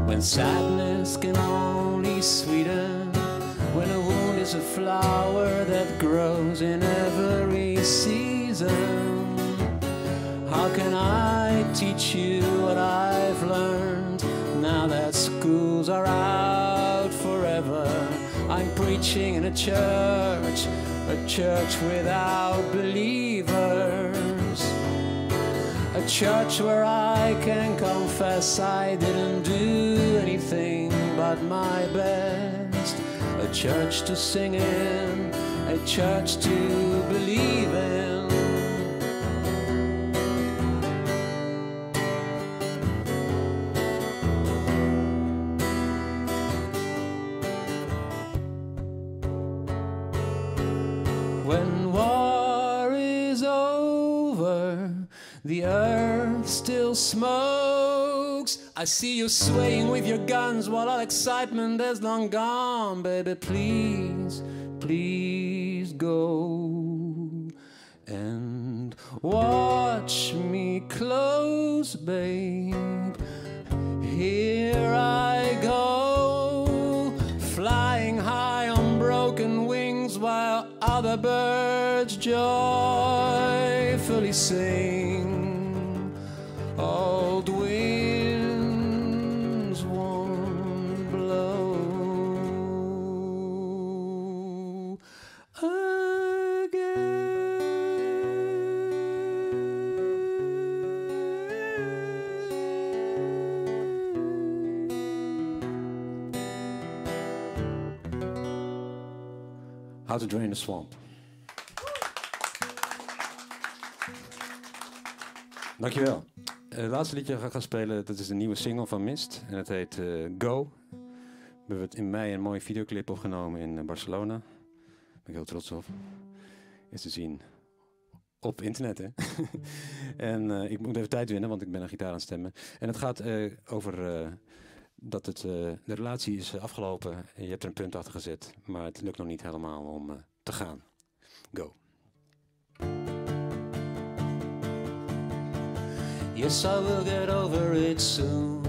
When sadness can only sweeten, when a wound is a flower that grows in every season. How can I teach you what I've learned now that schools are out forever? I'm preaching in a church without believers. A church where I can confess I didn't do anything but my best. A church to sing in, a church to believe in. When war is over, the earth still smokes. I see you swaying with your guns while all excitement is long gone. Baby, please, please go and watch me close, babe. Here I go, flying high on broken wings while other birds joyfully sing. Old winds won't blow How to Drain the Swamp. Dankjewel. Het laatste liedje dat ik ga spelen, dat is een nieuwe single van Mist. En het heet Go. We hebben het in mei een mooie videoclip opgenomen in Barcelona. Daar ben ik heel trots op. Is te zien op internet, hè. En ik moet even tijd winnen, want ik ben een gitaar aan het stemmen. En het gaat over dat de relatie is afgelopen. En je hebt er een punt achter gezet. Maar het lukt nog niet helemaal om te gaan. Go. Yes, I will get over it soon.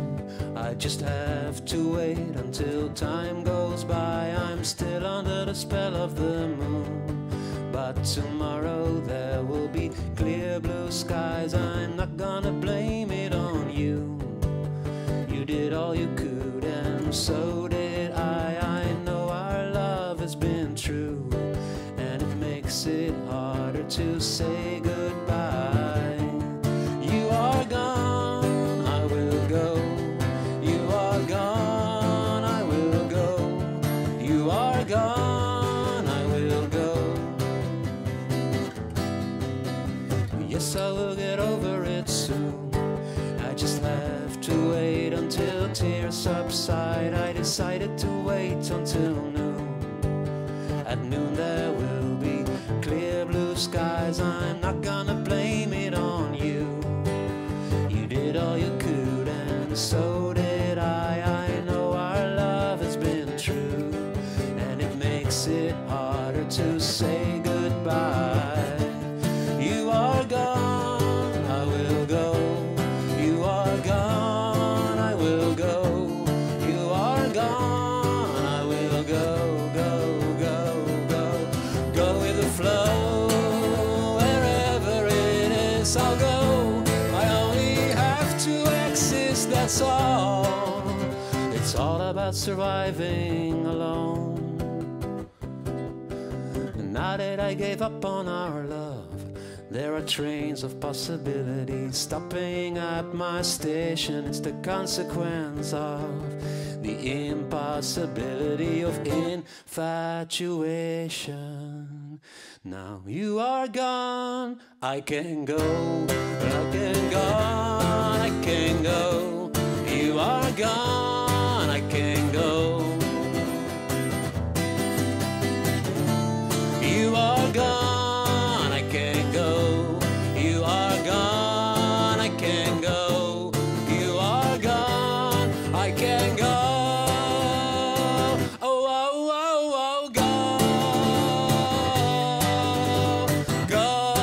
I just have to wait until time goes by. I'm still under the spell of the moon. But tomorrow there will be clear blue skies. I'm not gonna blame it on you. You did all you could and so did I. I know our love has been true, and it makes it harder to say goodbye. You are gone, I will go. You are gone, I will go. You are gone, I will go. Yes, I will get over it soon. I just have to wait until tears subside. I decided to wait until noon. At noon there will be clear blue skies. I'm not gonna blame it on you. You did all you could and so did I. I know our love has been true, and it makes it harder to say goodbye. You are gone, I will go. You are gone, I will go. You are gone, I will go, go, go, go. Go with the flow, wherever it is I'll go. I only have to exist, that's all. It's all about surviving alone. And now that I gave up on our love, there are trains of possibilities stopping at my station. It's the consequence of the impossibility of infatuation. Now you are gone, I can go, I can go, I can go. You are gone, I can go. You are gone, I can go. You are gone, I can go. You are gone, I can go. Oh, oh, oh, oh, go. Go.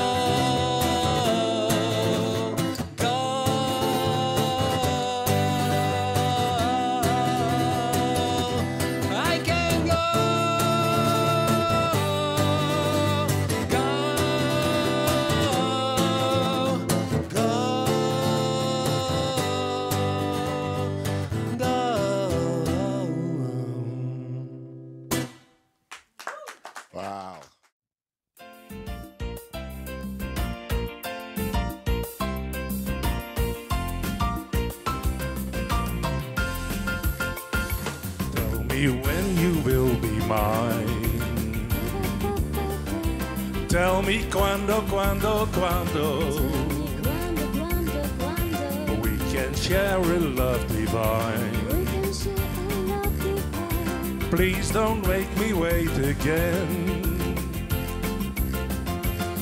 Go. Wauw. Tell me when you will be mine. Tell me quando, quando, quando we can share a love divine. Please don't make me wait again.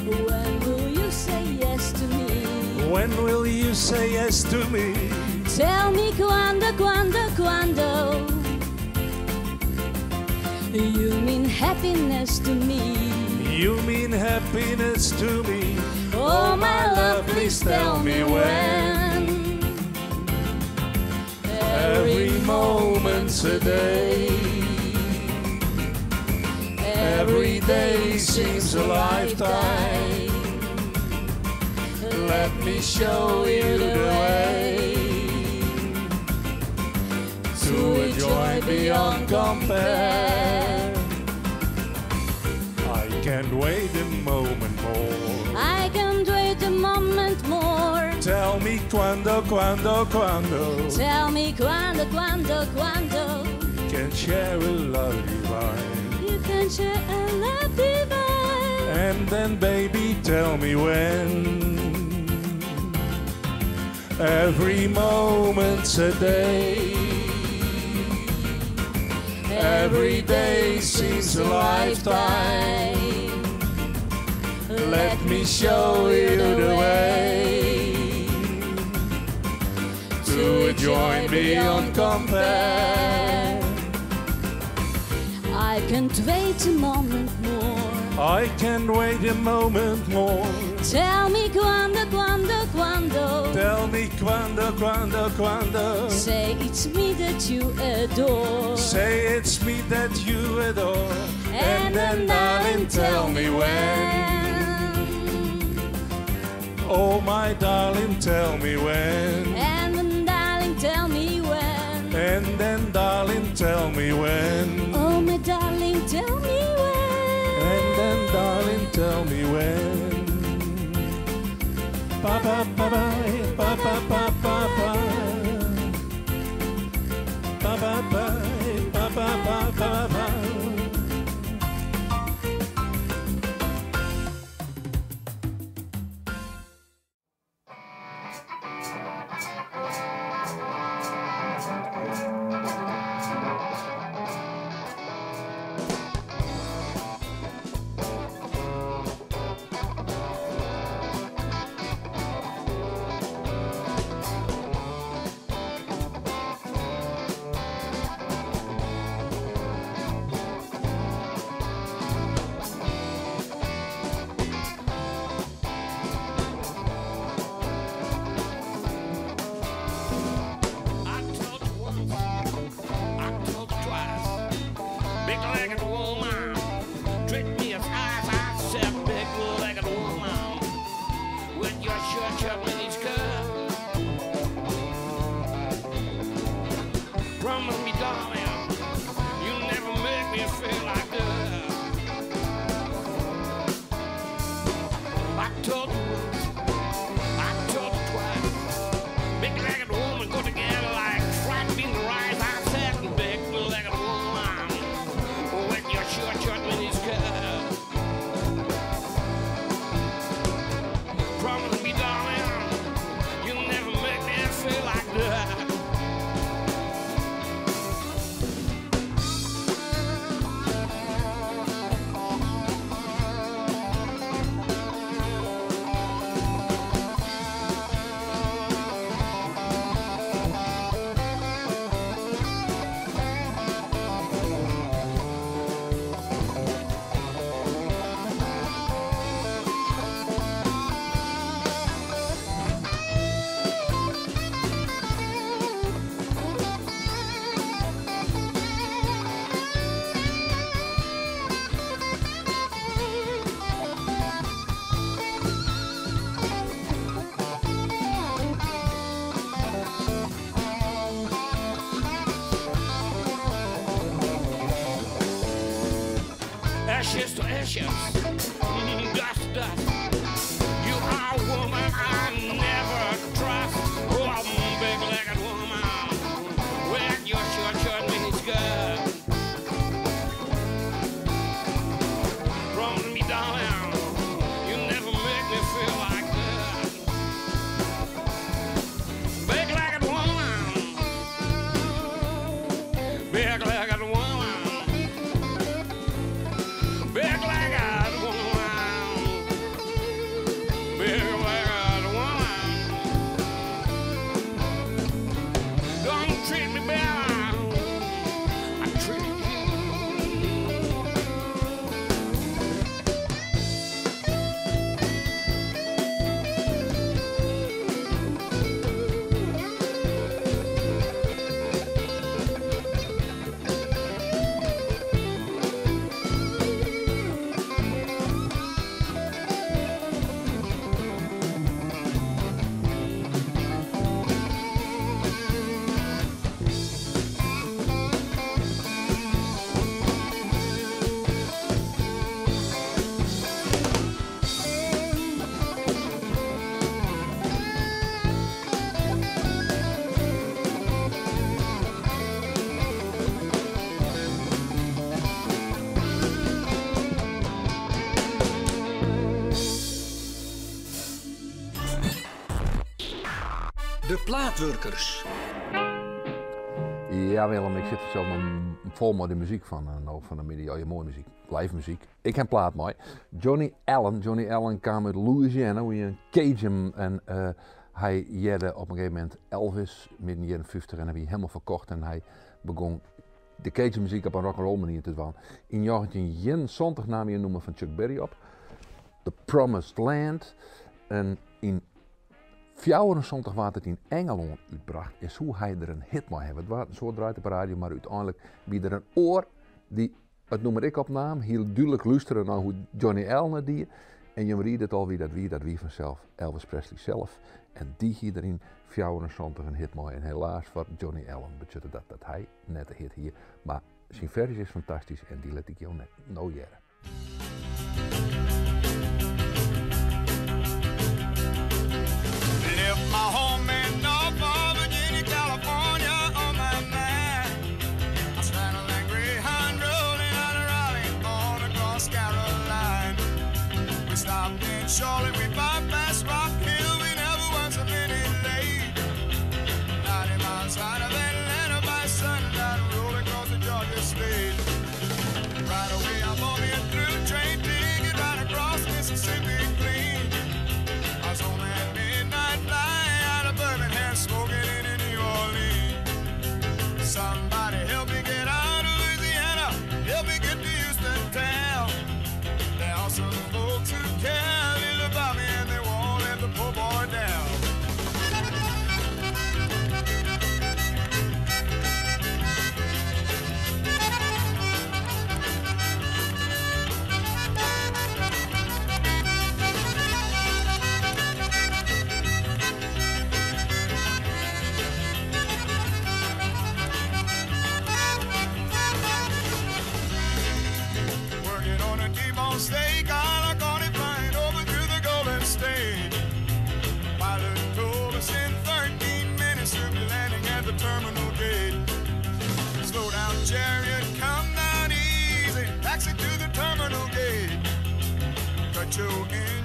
When will you say yes to me? When will you say yes to me? Tell me quando, quando, quando. You mean happiness to me. You mean happiness to me. Oh my love, please tell me when. Every moment's a day. Every day seems a lifetime. Let me show you the way to a joy beyond compare. I can't wait a moment more. I can't wait a moment more. Tell me quando, quando, quando Tell me quando, quando, quando can share a love divine. you can share a love divine. And then baby tell me when. Every moment's a day. Every day seems a lifetime. Let me show you the way to a joy beyond compare. I can't wait a moment more. I can't wait a moment more. Tell me quando, quando, quando. Tell me quando, quando, quando. Say it's me that you adore. Say it's me that you adore. And then darling, tell me when. Oh my darling, tell me when. And then darling, tell me when. And then darling, tell me when. Oh my darling, tell me when. And then darling, tell me when. Ba ba ba ba ba ba ba ba ba. Ba ba ba ba ba ba ba ba. ashes to ashes, dust to dust. You are a woman I never trust. Oh, I'm a big-legged woman with your short miniskirt. From me, darling, you never make me feel like that. Big-legged woman, big-legged woman, big-legged woman, big-legged woman. Don't treat me bad, I treat you. De plaatwerkers. Ja Willem, ik zit zelf vol met de muziek van de media. Ja, mooie muziek, live muziek. Ik heb een plaat mooi. Johnny Allen kwam uit Louisiana, wie een Cajun en hij jerde op een gegeven moment Elvis midden jaren 50 en hij heeft helemaal verkocht en hij begon de Cajun muziek op een rock'n'roll manier te doen. In 1971 nam hij een nummer van Chuck Berry op, The Promised Land, en in 74 werd het in Engeland uitgebracht, is hoe hij er een hit mee heeft. Het was zo draait op de radio, maar uiteindelijk wie er een oor die het nummer ik opnam, heel duidelijk luisteren naar hoe Johnny Allen het die. En je weet het al wie vanzelf, Elvis Presley zelf. En die hier er in 74 een hit mee. En helaas voor Johnny Allen betekende dat hij net een hit hier. Maar zijn versie is fantastisch en die let ik jou net nooit jaren. Left my home in Norfolk, Virginia, California on my mind. I straddling Greyhound Road and out of Raleigh on across Caroline. We stopped in Charlotte, we bypassed Rock Hill, we never was a minute late. 90 miles out of Atlanta by sundown, roll across the Georgia state. Right away I'm on the through train ticket right across Mississippi clean. I was on that midnight flight out of Birmingham, smoking in New Orleans. Somebody help me get out of Louisiana, help me get to Houston town. There are some folks who care a little about me and they won't let the poor boy down. Working on a T-bone steak, I got it flying over through the Golden State. Pilot told us in 13 minutes we'll be landing at the terminal gate. Slow down, chariot, come down easy, taxi to the terminal gate. Cut your engine.